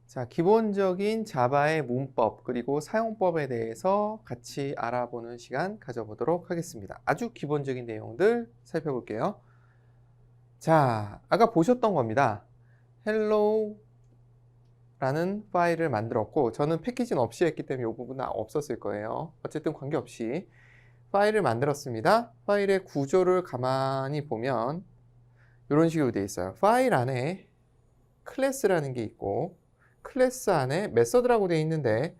자, 기본적인 자바의 문법 그리고 사용법에 대해서 같이 알아보는 시간 가져보도록 하겠습니다. 아주 기본적인 내용들 살펴볼게요. 자, 아까 보셨던 겁니다. hello라는 파일을 만들었고, 저는 패키지는 없이 했기 때문에 이 부분은 없었을 거예요. 어쨌든 관계없이 파일을 만들었습니다. 파일의 구조를 가만히 보면 이런 식으로 되어 있어요. 파일 안에 클래스라는 게 있고, 클래스 안에 메서드라고 되어 있는데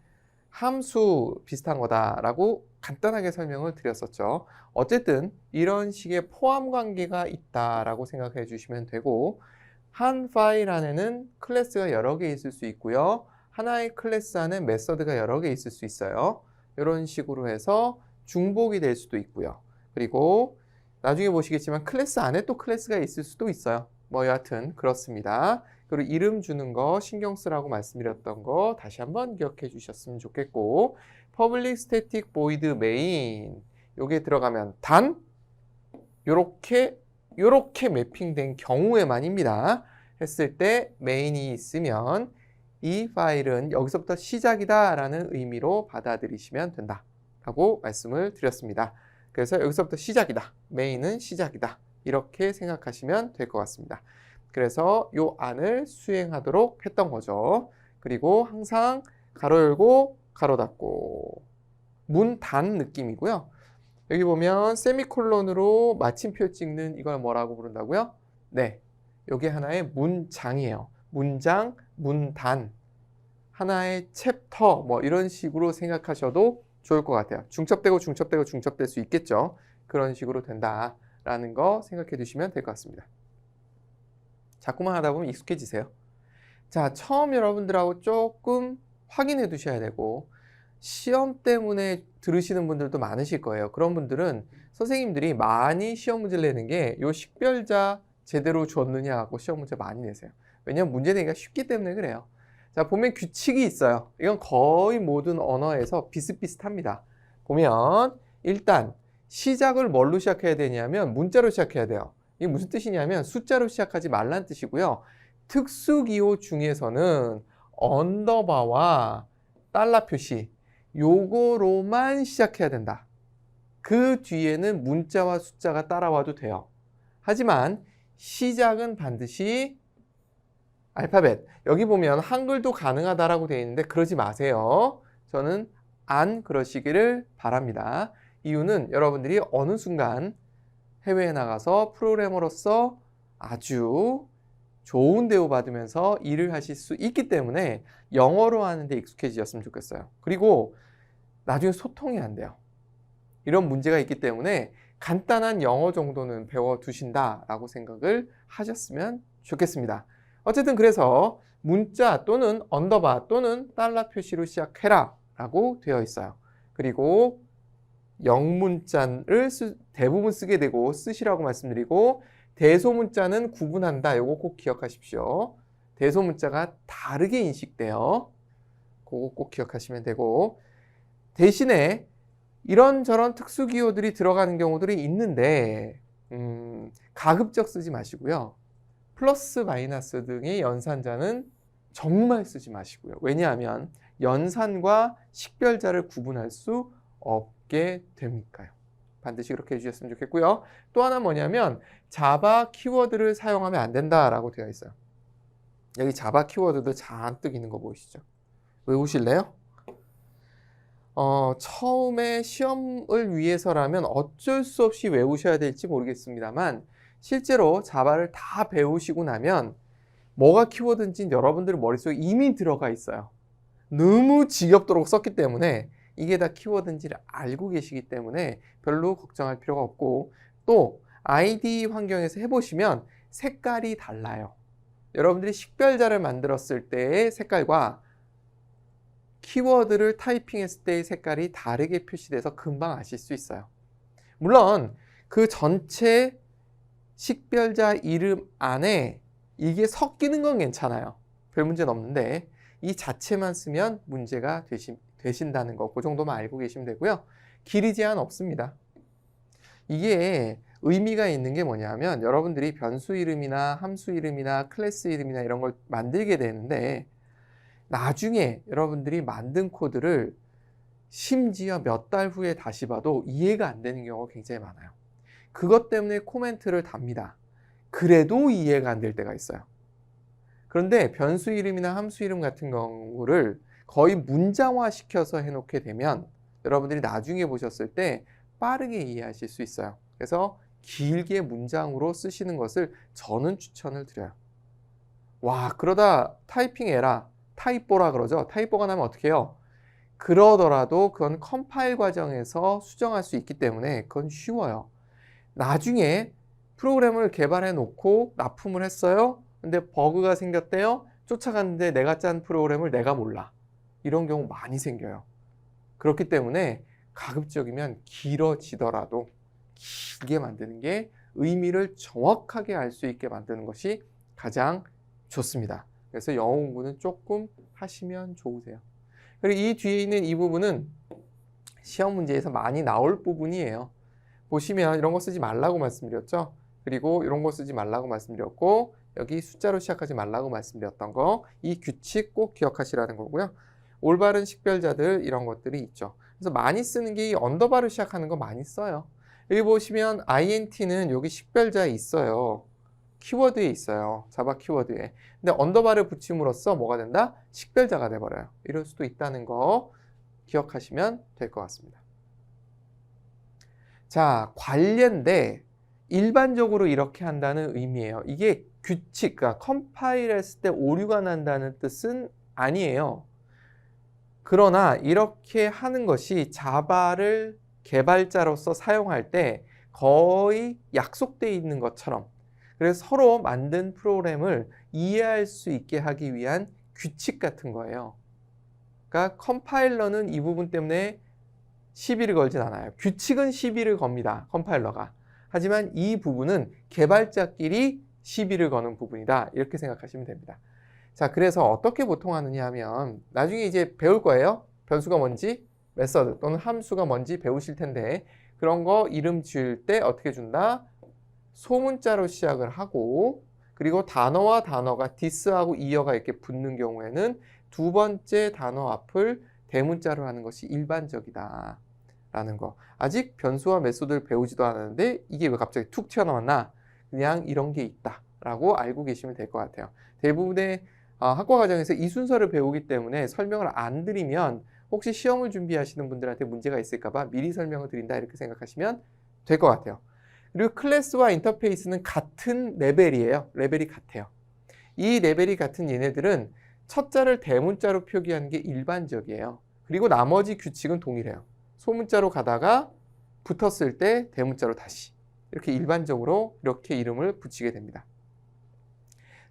함수 비슷한 거다라고 간단하게 설명을 드렸었죠. 어쨌든 이런 식의 포함 관계가 있다라고 생각해 주시면 되고, 한 파일 안에는 클래스가 여러 개 있을 수 있고요. 하나의 클래스 안에 메서드가 여러 개 있을 수 있어요. 이런 식으로 해서 중복이 될 수도 있고요. 그리고 나중에 보시겠지만 클래스 안에 또 클래스가 있을 수도 있어요. 뭐 여하튼 그렇습니다. 그리고 이름 주는 거 신경 쓰라고 말씀드렸던 거 다시 한번 기억해 주셨으면 좋겠고, public static void main 요게 들어가면 단 요렇게 매핑된 경우에만입니다. 했을 때 main이 있으면 이 파일은 여기서부터 시작이다 라는 의미로 받아들이시면 된다 라고 말씀을 드렸습니다. 그래서 여기서부터 시작이다, main은 시작이다, 이렇게 생각하시면 될 것 같습니다. 그래서 요 안을 수행하도록 했던 거죠. 그리고 항상 가로 열고 가로 닫고 문 단 느낌이고요. 여기 보면 세미콜론으로 마침표 찍는 이걸 뭐라고 부른다고요? 네, 여기 하나의 문장이에요. 문장, 문단, 하나의 챕터 뭐 이런 식으로 생각하셔도 좋을 것 같아요. 중첩되고 중첩되고 중첩될 수 있겠죠. 그런 식으로 된다라는 거 생각해 두시면 될 것 같습니다. 자꾸만 하다 보면 익숙해지세요. 자, 처음 여러분들하고 조금 확인해 두셔야 되고, 시험 때문에 들으시는 분들도 많으실 거예요. 그런 분들은 선생님들이 많이 시험 문제를 내는 게 요 식별자 제대로 줬느냐 하고 시험 문제 많이 내세요. 왜냐면 문제 내기가 쉽기 때문에 그래요. 자, 보면 규칙이 있어요. 이건 거의 모든 언어에서 비슷비슷합니다. 보면 일단 시작을 뭘로 시작해야 되냐면 문자로 시작해야 돼요. 이게 무슨 뜻이냐면 숫자로 시작하지 말란 뜻이고요. 특수기호 중에서는 언더바와 달러 표시 요거로만 시작해야 된다. 그 뒤에는 문자와 숫자가 따라와도 돼요. 하지만 시작은 반드시 알파벳. 여기 보면 한글도 가능하다라고 되어 있는데 그러지 마세요. 저는 안 그러시기를 바랍니다. 이유는 여러분들이 어느 순간 해외에 나가서 프로그래머로서 아주 좋은 대우 받으면서 일을 하실 수 있기 때문에 영어로 하는데 익숙해지셨으면 좋겠어요. 그리고 나중에 소통이 안 돼요. 이런 문제가 있기 때문에 간단한 영어 정도는 배워두신다라고 생각을 하셨으면 좋겠습니다. 어쨌든 그래서 문자 또는 언더바 또는 달러 표시로 시작해라 라고 되어 있어요. 그리고 영문자를 대부분 쓰게 되고 쓰시라고 말씀드리고, 대소문자는 구분한다. 요거 꼭 기억하십시오. 대소문자가 다르게 인식돼요. 그거 꼭 기억하시면 되고, 대신에 이런저런 특수기호들이 들어가는 경우들이 있는데 가급적 쓰지 마시고요. 플러스 마이너스 등의 연산자는 정말 쓰지 마시고요. 왜냐하면 연산과 식별자를 구분할 수 없게 되니까요. 반드시 그렇게 해주셨으면 좋겠고요. 또 하나 뭐냐면 자바 키워드를 사용하면 안 된다라고 되어 있어요. 여기 자바 키워드도 잔뜩 있는 거 보이시죠? 외우실래요? 처음에 시험을 위해서라면 어쩔 수 없이 외우셔야 될지 모르겠습니다만, 실제로 자바를 다 배우시고 나면 뭐가 키워드인지는 여러분들 머릿속에 이미 들어가 있어요. 너무 지겹도록 썼기 때문에 이게 다 키워드인지를 알고 계시기 때문에 별로 걱정할 필요가 없고, 또 IDE 환경에서 해보시면 색깔이 달라요. 여러분들이 식별자를 만들었을 때의 색깔과 키워드를 타이핑했을 때의 색깔이 다르게 표시돼서 금방 아실 수 있어요. 물론 그 전체 식별자 이름 안에 이게 섞이는 건 괜찮아요. 별 문제는 없는데 이 자체만 쓰면 문제가 되신다는 거, 그 정도만 알고 계시면 되고요. 길이 제한 없습니다. 이게 의미가 있는 게 뭐냐면 여러분들이 변수 이름이나 함수 이름이나 클래스 이름이나 이런 걸 만들게 되는데 나중에 여러분들이 만든 코드를 심지어 몇 달 후에 다시 봐도 이해가 안 되는 경우가 굉장히 많아요. 그것 때문에 코멘트를 답니다. 그래도 이해가 안 될 때가 있어요. 그런데 변수 이름이나 함수 이름 같은 경우를 거의 문장화 시켜서 해놓게 되면 여러분들이 나중에 보셨을 때 빠르게 이해하실 수 있어요. 그래서 길게 문장으로 쓰시는 것을 저는 추천을 드려요. 와, 그러다 타이핑 에라, 타이뽀라 그러죠. 타이뽀가 나면 어떻게 해요? 그러더라도 그건 컴파일 과정에서 수정할 수 있기 때문에 그건 쉬워요. 나중에 프로그램을 개발해 놓고 납품을 했어요. 근데 버그가 생겼대요. 쫓아갔는데 내가 짠 프로그램을 내가 몰라. 이런 경우 많이 생겨요. 그렇기 때문에 가급적이면 길어지더라도 길게 만드는 게 의미를 정확하게 알 수 있게 만드는 것이 가장 좋습니다. 그래서 영어 공부는 조금 하시면 좋으세요. 그리고 이 뒤에 있는 이 부분은 시험 문제에서 많이 나올 부분이에요. 보시면 이런 거 쓰지 말라고 말씀드렸죠. 그리고 이런 거 쓰지 말라고 말씀드렸고, 여기 숫자로 시작하지 말라고 말씀드렸던 거, 이 규칙 꼭 기억하시라는 거고요. 올바른 식별자들 이런 것들이 있죠. 그래서 많이 쓰는 게 이 언더바로 시작하는 거 많이 써요. 여기 보시면 int는 여기 식별자에 있어요. 키워드에 있어요. 자바 키워드에. 근데 언더바를 붙임으로써 뭐가 된다? 식별자가 돼버려요. 이럴 수도 있다는 거 기억하시면 될 것 같습니다. 자, 관련돼 일반적으로 이렇게 한다는 의미예요. 이게 규칙, 그러니까 컴파일 했을 때 오류가 난다는 뜻은 아니에요. 그러나 이렇게 하는 것이 자바를 개발자로서 사용할 때 거의 약속되어 있는 것처럼, 그래서 서로 만든 프로그램을 이해할 수 있게 하기 위한 규칙 같은 거예요. 그러니까 컴파일러는 이 부분 때문에 시비를 걸진 않아요. 규칙은 시비를 겁니다. 컴파일러가. 하지만 이 부분은 개발자끼리 시비를 거는 부분이다. 이렇게 생각하시면 됩니다. 자, 그래서 어떻게 보통 하느냐 하면 나중에 이제 배울 거예요. 변수가 뭔지, 메서드 또는 함수가 뭔지 배우실 텐데, 그런 거 이름 지을 때 어떻게 준다? 소문자로 시작을 하고, 그리고 단어와 단어가 this하고 이어가 이렇게 붙는 경우에는 두 번째 단어 앞을 대문자로 하는 것이 일반적이다 라는 거. 아직 변수와 메소드를 배우지도 않았는데 이게 왜 갑자기 툭 튀어나왔나? 그냥 이런 게 있다 라고 알고 계시면 될 것 같아요. 대부분의 학과 과정에서 이 순서를 배우기 때문에 설명을 안 드리면 혹시 시험을 준비하시는 분들한테 문제가 있을까 봐 미리 설명을 드린다 이렇게 생각하시면 될 것 같아요. 그리고 클래스와 인터페이스는 같은 레벨이에요. 레벨이 같아요. 이 레벨이 같은 얘네들은 첫 자를 대문자로 표기하는 게 일반적이에요. 그리고 나머지 규칙은 동일해요. 소문자로 가다가 붙었을 때 대문자로 다시 이렇게 일반적으로 이렇게 이름을 붙이게 됩니다.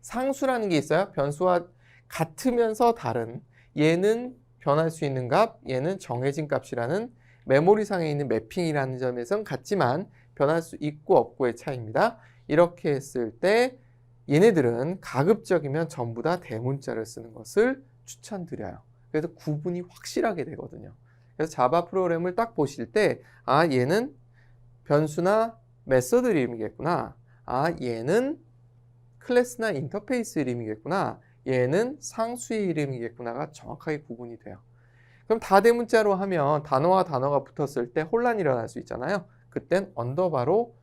상수라는 게 있어요. 변수와 같으면서 다른, 얘는 변할 수 있는 값, 얘는 정해진 값이라는 메모리상에 있는 매핑이라는 점에선 같지만 변할 수 있고 없고의 차이입니다. 이렇게 했을 때 얘네들은 가급적이면 전부 다 대문자를 쓰는 것을 추천드려요. 그래서 구분이 확실하게 되거든요. 그래서 자바 프로그램을 딱 보실 때 얘는 변수나 메서드 이름이겠구나. 얘는 클래스나 인터페이스 이름이겠구나. 얘는 상수의 이름이겠구나가 정확하게 구분이 돼요. 그럼 다 대문자로 하면 단어와 단어가 붙었을 때 혼란이 일어날 수 있잖아요. 그땐 언더바로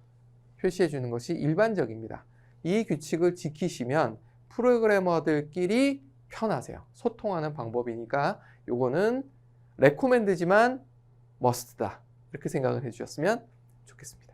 표시해 주는 것이 일반적입니다. 이 규칙을 지키시면 프로그래머들끼리 편하세요. 소통하는 방법이니까 요거는 레코멘드지만 머스트다. 이렇게 생각을 해주셨으면 좋겠습니다.